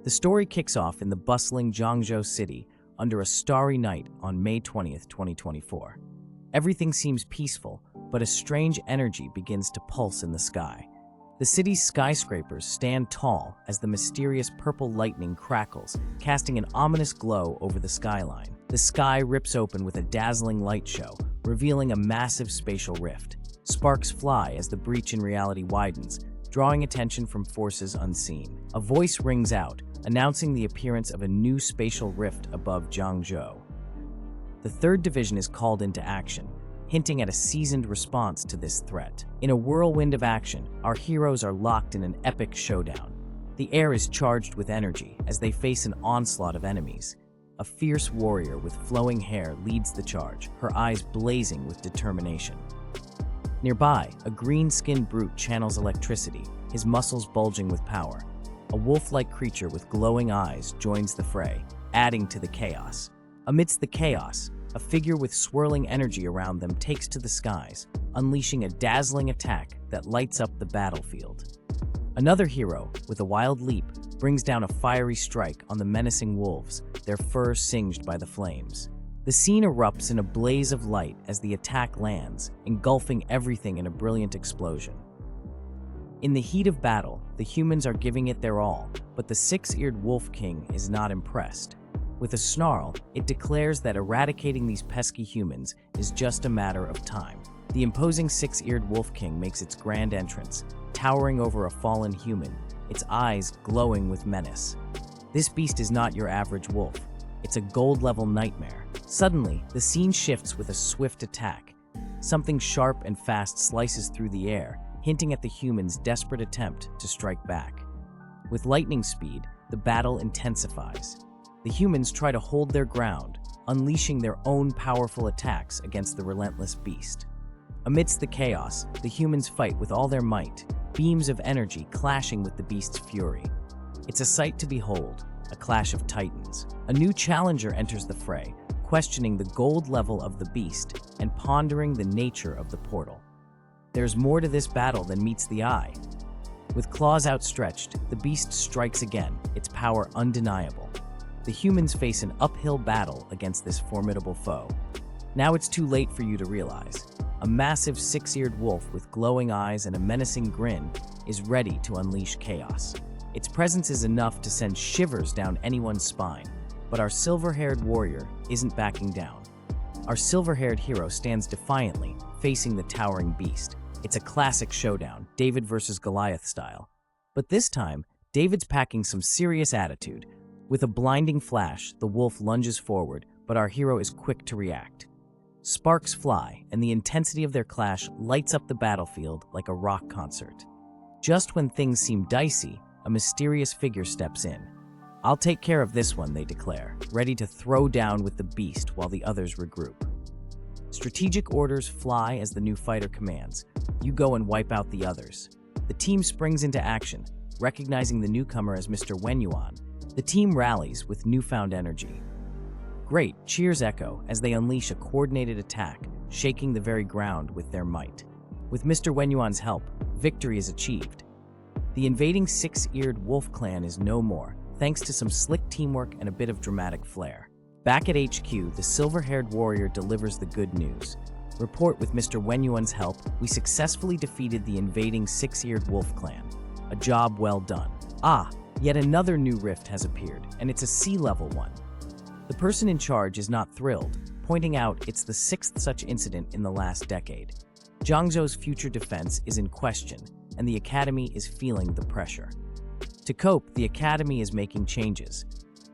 The story kicks off in the bustling Zhangzhou city under a starry night on May 20th, 2024. Everything seems peaceful, but a strange energy begins to pulse in the sky. The city's skyscrapers stand tall as the mysterious purple lightning crackles, casting an ominous glow over the skyline. The sky rips open with a dazzling light show, revealing a massive spatial rift. Sparks fly as the breach in reality widens, drawing attention from forces unseen. A voice rings out, announcing the appearance of a new spatial rift above Zhangzhou. The third division is called into action, hinting at a seasoned response to this threat. In a whirlwind of action, our heroes are locked in an epic showdown. The air is charged with energy as they face an onslaught of enemies. A fierce warrior with flowing hair leads the charge, her eyes blazing with determination. Nearby, a green-skinned brute channels electricity, his muscles bulging with power. A wolf-like creature with glowing eyes joins the fray, adding to the chaos. Amidst the chaos, a figure with swirling energy around them takes to the skies, unleashing a dazzling attack that lights up the battlefield. Another hero, with a wild leap, brings down a fiery strike on the menacing wolves, their fur singed by the flames. The scene erupts in a blaze of light as the attack lands, engulfing everything in a brilliant explosion. In the heat of battle, the humans are giving it their all, but the six-eared Wolf King is not impressed. With a snarl, it declares that eradicating these pesky humans is just a matter of time. The imposing six-eared Wolf King makes its grand entrance, towering over a fallen human, its eyes glowing with menace. This beast is not your average wolf. It's a gold-level nightmare. Suddenly, the scene shifts with a swift attack. Something sharp and fast slices through the air, hinting at the humans' desperate attempt to strike back. With lightning speed, the battle intensifies. The humans try to hold their ground, unleashing their own powerful attacks against the relentless beast. Amidst the chaos, the humans fight with all their might, beams of energy clashing with the beast's fury. It's a sight to behold, a clash of titans. A new challenger enters the fray, questioning the gold level of the beast and pondering the nature of the portal. There's more to this battle than meets the eye. With claws outstretched, the beast strikes again, its power undeniable. The humans face an uphill battle against this formidable foe. Now it's too late for you to realize. A massive six-eared wolf with glowing eyes and a menacing grin is ready to unleash chaos. Its presence is enough to send shivers down anyone's spine, but our silver-haired warrior isn't backing down. Our silver-haired hero stands defiantly, facing the towering beast. It's a classic showdown, David versus Goliath style. But this time, David's packing some serious attitude. With a blinding flash, the wolf lunges forward, but our hero is quick to react. Sparks fly, and the intensity of their clash lights up the battlefield like a rock concert. Just when things seem dicey, a mysterious figure steps in. "I'll take care of this one," they declare, ready to throw down with the beast while the others regroup. Strategic orders fly as the new fighter commands. "You go and wipe out the others." The team springs into action, recognizing the newcomer as Mr. Wenyuan. The team rallies with newfound energy. Great cheers echo as they unleash a coordinated attack, shaking the very ground with their might. With Mr. Wenyuan's help, victory is achieved. The invading six-eared wolf clan is no more, thanks to some slick teamwork and a bit of dramatic flair. Back at HQ, the silver-haired warrior delivers the good news. Report: with Mr. Wenyuan's help, we successfully defeated the invading six-eared wolf clan. A job well done. Yet another new rift has appeared, and it's a sea-level one. The person in charge is not thrilled, pointing out it's the sixth such incident in the last decade. Zhangzhou's future defense is in question, and the academy is feeling the pressure. To cope, the academy is making changes.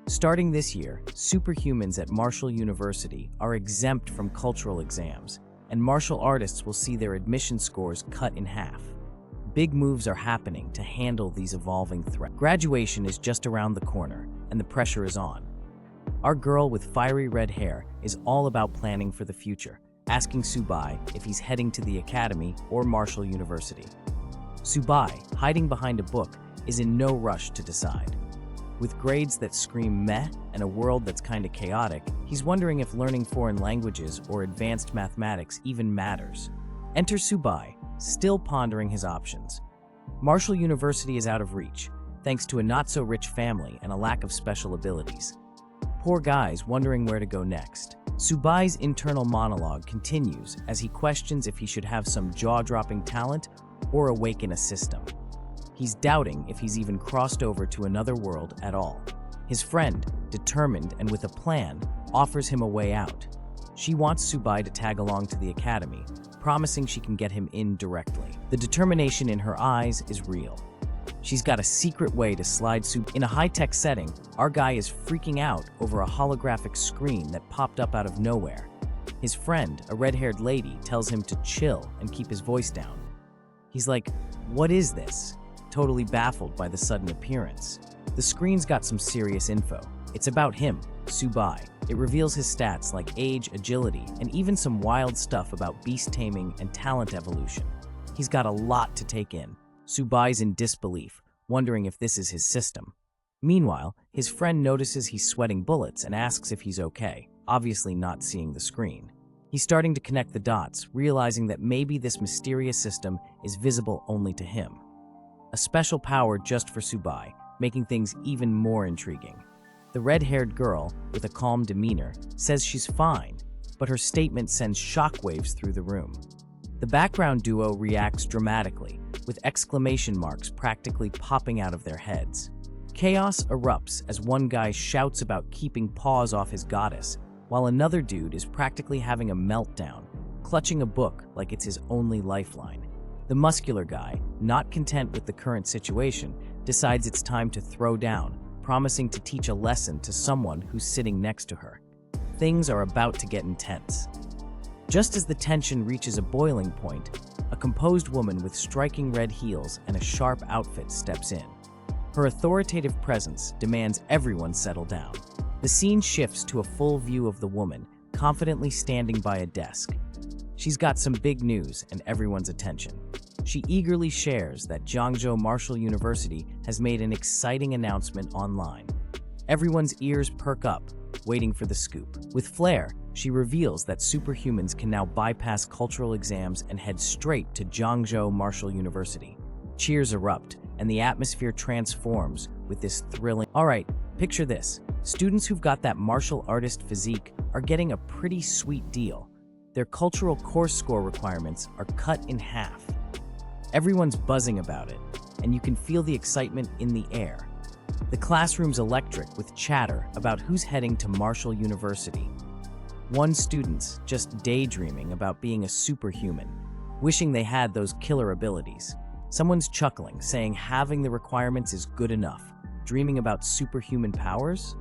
Starting this year, superhumans at Martial University are exempt from cultural exams, and martial artists will see their admission scores cut in half. Big moves are happening to handle these evolving threats. Graduation is just around the corner, and the pressure is on. Our girl with fiery red hair is all about planning for the future, asking Subai if he's heading to the academy or Martial University. Subai, hiding behind a book, is in no rush to decide. With grades that scream meh and a world that's kinda chaotic, he's wondering if learning foreign languages or advanced mathematics even matters. Enter Subai, still pondering his options. Martial University is out of reach, thanks to a not-so-rich family and a lack of special abilities. Poor guy's wondering where to go next. Subai's internal monologue continues as he questions if he should have some jaw-dropping talent or awaken a system. He's doubting if he's even crossed over to another world at all. His friend, determined and with a plan, offers him a way out. She wants Subai to tag along to the academy, promising she can get him in directly. The determination in her eyes is real. She's got a secret way to slide Subai. In a high-tech setting, our guy is freaking out over a holographic screen that popped up out of nowhere. His friend, a red-haired lady, tells him to chill and keep his voice down. He's like, "What is this?" Totally baffled by the sudden appearance. The screen's got some serious info. It's about him, Subai. It reveals his stats like age, agility, and even some wild stuff about beast taming and talent evolution. He's got a lot to take in. Subai's in disbelief, wondering if this is his system. Meanwhile, his friend notices he's sweating bullets and asks if he's okay, obviously not seeing the screen. He's starting to connect the dots, realizing that maybe this mysterious system is visible only to him. A special power just for Subai, making things even more intriguing. The red-haired girl, with a calm demeanor, says she's fine, but her statement sends shockwaves through the room. The background duo reacts dramatically, with exclamation marks practically popping out of their heads. Chaos erupts as one guy shouts about keeping paws off his goddess, while another dude is practically having a meltdown, clutching a book like it's his only lifeline. The muscular guy, not content with the current situation, decides it's time to throw down, promising to teach a lesson to someone who's sitting next to her. Things are about to get intense. Just as the tension reaches a boiling point, a composed woman with striking red heels and a sharp outfit steps in. Her authoritative presence demands everyone settle down. The scene shifts to a full view of the woman, confidently standing by a desk. She's got some big news and everyone's attention. She eagerly shares that Zhangzhou Martial University has made an exciting announcement online. Everyone's ears perk up, waiting for the scoop. With flair, she reveals that superhumans can now bypass cultural exams and head straight to Zhangzhou Martial University. Cheers erupt, and the atmosphere transforms with this thrilling... Alright, picture this. Students who've got that martial artist physique are getting a pretty sweet deal. Their cultural course score requirements are cut in half. Everyone's buzzing about it, and you can feel the excitement in the air. The classroom's electric with chatter about who's heading to Martial University. One student's just daydreaming about being a superhuman, wishing they had those killer abilities. Someone's chuckling, saying having the requirements is good enough. Dreaming about superhuman powers?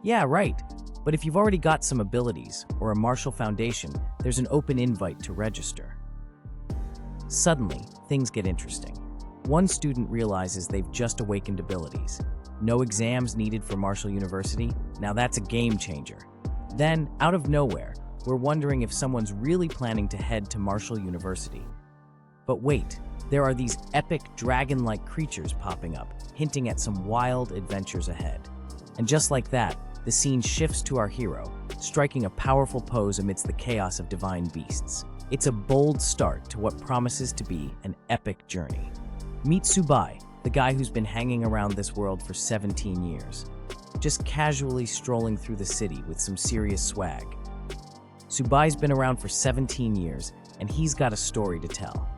Yeah, right. But if you've already got some abilities or a martial foundation, there's an open invite to register. Suddenly, things get interesting. One student realizes they've just awakened abilities. No exams needed for Martial University? Now that's a game changer. Then, out of nowhere, we're wondering if someone's really planning to head to Martial University. But wait, there are these epic dragon-like creatures popping up, hinting at some wild adventures ahead. And just like that, the scene shifts to our hero, striking a powerful pose amidst the chaos of divine beasts. It's a bold start to what promises to be an epic journey. Meet Subai, the guy who's been hanging around this world for 17 years, just casually strolling through the city with some serious swag. Subai's been around for 17 years, and he's got a story to tell.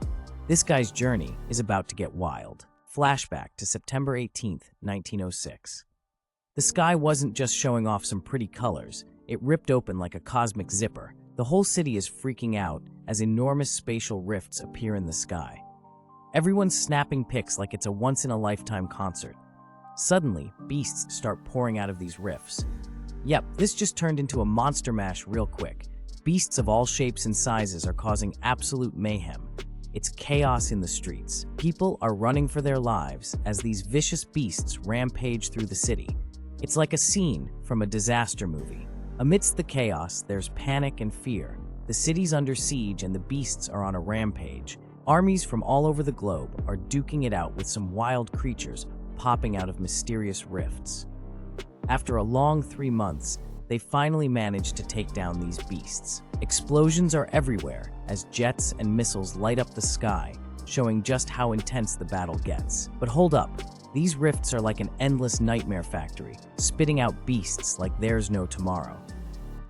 This guy's journey is about to get wild. Flashback to September 18th, 1906. The sky wasn't just showing off some pretty colors, it ripped open like a cosmic zipper. The whole city is freaking out as enormous spatial rifts appear in the sky. Everyone's snapping pics like it's a once-in-a-lifetime concert. Suddenly, beasts start pouring out of these rifts. Yep, this just turned into a monster mash real quick. Beasts of all shapes and sizes are causing absolute mayhem. It's chaos in the streets. People are running for their lives as these vicious beasts rampage through the city. It's like a scene from a disaster movie. Amidst the chaos, there's panic and fear. The city's under siege and the beasts are on a rampage. Armies from all over the globe are duking it out with some wild creatures popping out of mysterious rifts. After a long 3 months, they finally managed to take down these beasts. Explosions are everywhere as jets and missiles light up the sky, showing just how intense the battle gets. But hold up, These rifts are like an endless nightmare factory, spitting out beasts like there's no tomorrow.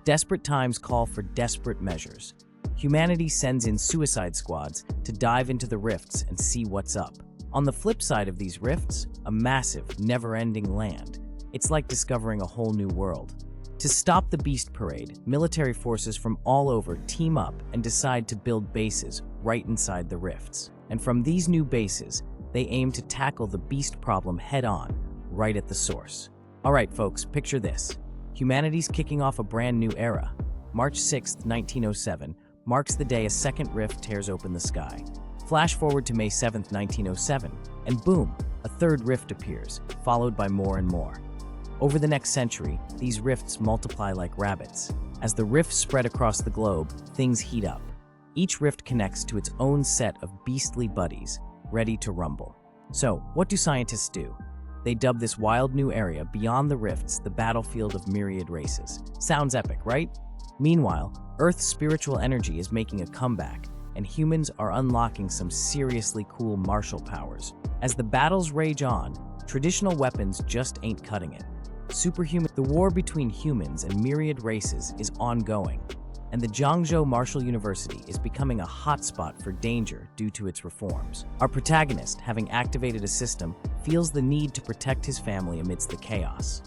Desperate times call for desperate measures. Humanity sends in suicide squads to dive into the rifts and see what's up. On the flip side of these rifts, a massive, never-ending land. It's like discovering a whole new world. To stop the beast parade, military forces from all over team up and decide to build bases right inside the rifts. And from these new bases, they aim to tackle the beast problem head-on, right at the source. All right, folks, picture this. Humanity's kicking off a brand new era. March 6, 1907, marks the day a second rift tears open the sky. Flash forward to May 7, 1907, and boom, a third rift appears, followed by more and more. Over the next century, these rifts multiply like rabbits. As the rifts spread across the globe, things heat up. Each rift connects to its own set of beastly buddies, ready to rumble. So, what do scientists do? They dub this wild new area beyond the rifts the battlefield of myriad races. Sounds epic, right? Meanwhile, Earth's spiritual energy is making a comeback, and humans are unlocking some seriously cool martial powers. As the battles rage on, traditional weapons just ain't cutting it. The war between humans and myriad races is ongoing, and the Zhangzhou Martial University is becoming a hotspot for danger due to its reforms. Our protagonist, having activated a system, feels the need to protect his family amidst the chaos.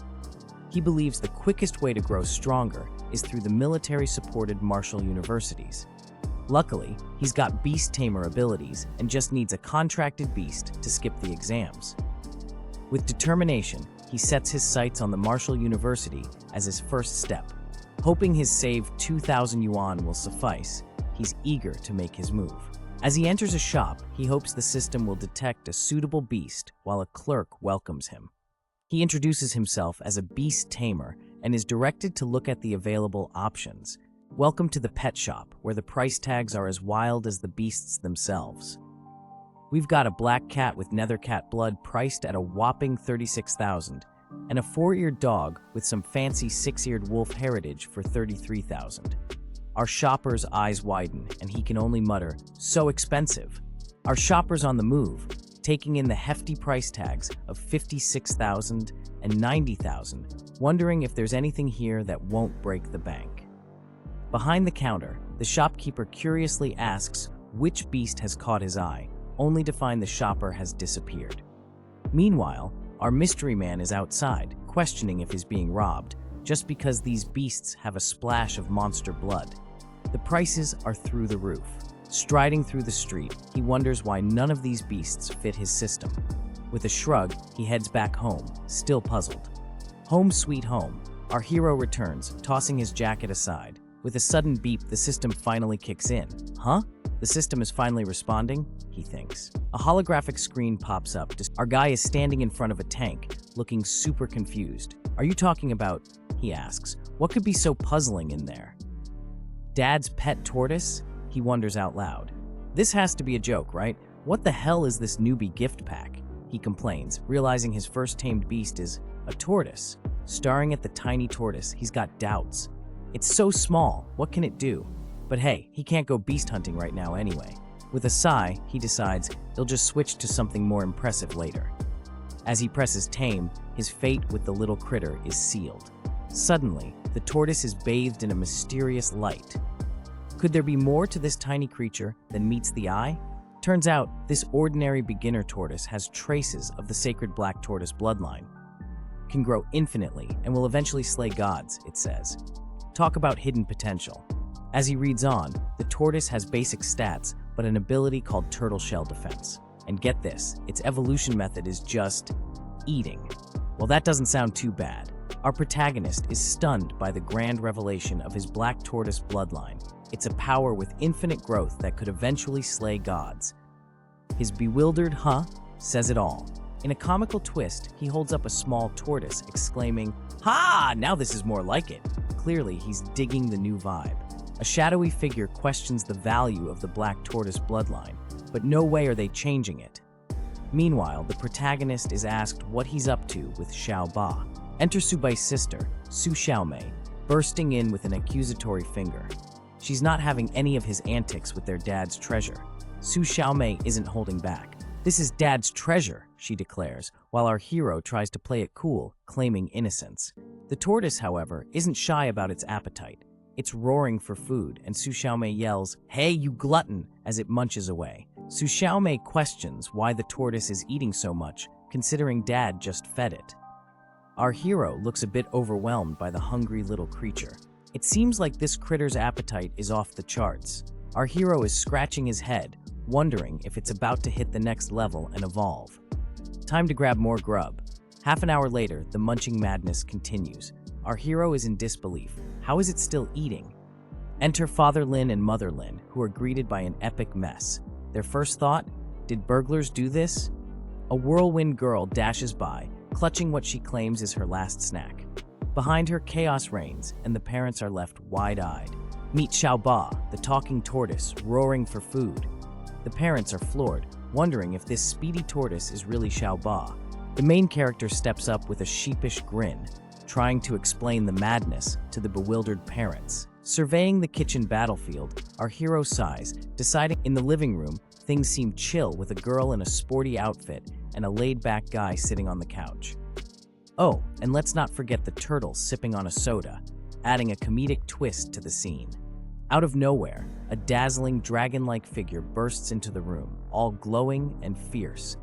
He believes the quickest way to grow stronger is through the military-supported martial universities. Luckily, he's got beast tamer abilities and just needs a contracted beast to skip the exams. With determination, he sets his sights on the Martial University as his first step. Hoping his saved 2,000 yuan will suffice, he's eager to make his move. As he enters a shop, he hopes the system will detect a suitable beast while a clerk welcomes him. He introduces himself as a beast tamer and is directed to look at the available options. Welcome to the pet shop, where the price tags are as wild as the beasts themselves. We've got a black cat with nether cat blood priced at a whopping 36,000, and a 4-eared dog with some fancy 6-eared wolf heritage for 33,000. Our shopper's eyes widen, and he can only mutter, "So expensive." Our shopper's on the move, taking in the hefty price tags of 56,000 and 90,000, wondering if there's anything here that won't break the bank. Behind the counter, the shopkeeper curiously asks which beast has caught his eye, only to find the shopper has disappeared. Meanwhile, our mystery man is outside, questioning if he's being robbed, just because these beasts have a splash of monster blood. The prices are through the roof. Striding through the street, he wonders why none of these beasts fit his system. With a shrug, he heads back home, still puzzled. Home sweet home. Our hero returns, tossing his jacket aside. With a sudden beep, the system finally kicks in. Huh? The system is finally responding, he thinks. A holographic screen pops up. Our guy is standing in front of a tank, looking super confused. "Are you talking about," he asks, "what could be so puzzling in there?" Dad's pet tortoise? He wonders out loud. This has to be a joke, right? What the hell is this newbie gift pack? He complains, realizing his first tamed beast is a tortoise. Staring at the tiny tortoise, he's got doubts. It's so small, what can it do? But hey, he can't go beast hunting right now anyway. With a sigh, he decides he'll just switch to something more impressive later. As he presses tame, his fate with the little critter is sealed. Suddenly, the tortoise is bathed in a mysterious light. Could there be more to this tiny creature than meets the eye? Turns out, this ordinary beginner tortoise has traces of the sacred black tortoise bloodline. Can grow infinitely and will eventually slay gods, it says. Talk about hidden potential. As he reads on, the tortoise has basic stats, but an ability called turtle shell defense. And get this, its evolution method is just eating. Well, that doesn't sound too bad. Our protagonist is stunned by the grand revelation of his black tortoise bloodline. It's a power with infinite growth that could eventually slay gods. His bewildered "huh" says it all. In a comical twist, he holds up a small tortoise, exclaiming, "Ha! Now this is more like it." Clearly, he's digging the new vibe. A shadowy figure questions the value of the black tortoise bloodline, but no way are they changing it. Meanwhile, the protagonist is asked what he's up to with Xiao Ba. Enter Subai's sister, Su Xiaomei, bursting in with an accusatory finger. She's not having any of his antics with their dad's treasure. Su Xiaomei isn't holding back. "This is dad's treasure," she declares, while our hero tries to play it cool, claiming innocence. The tortoise, however, isn't shy about its appetite. It's roaring for food, and Su Xiaomei yells, "Hey, you glutton!" as it munches away. Su Xiaomei questions why the tortoise is eating so much, considering Dad just fed it. Our hero looks a bit overwhelmed by the hungry little creature. It seems like this critter's appetite is off the charts. Our hero is scratching his head, wondering if it's about to hit the next level and evolve. Time to grab more grub. Half an hour later, the munching madness continues. Our hero is in disbelief. How is it still eating? Enter Father Lin and Mother Lin, who are greeted by an epic mess. Their first thought? Did burglars do this? A whirlwind girl dashes by, clutching what she claims is her last snack. Behind her, chaos reigns, and the parents are left wide-eyed. Meet Xiaoba, the talking tortoise, roaring for food. The parents are floored, wondering if this speedy tortoise is really Xiaoba. The main character steps up with a sheepish grin, trying to explain the madness to the bewildered parents. Surveying the kitchen battlefield, our hero sighs, deciding in the living room, things seem chill with a girl in a sporty outfit and a laid-back guy sitting on the couch. Oh, and let's not forget the turtle sipping on a soda, adding a comedic twist to the scene. Out of nowhere, a dazzling dragon-like figure bursts into the room, all glowing and fierce.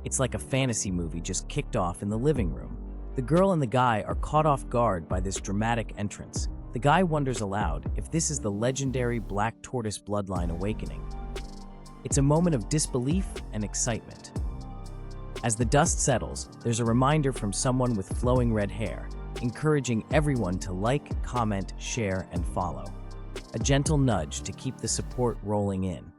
It's like a fantasy movie just kicked off in the living room. The girl and the guy are caught off guard by this dramatic entrance. The guy wonders aloud if this is the legendary black tortoise bloodline awakening. It's a moment of disbelief and excitement. As the dust settles, there's a reminder from someone with flowing red hair, encouraging everyone to like, comment, share, and follow. A gentle nudge to keep the support rolling in.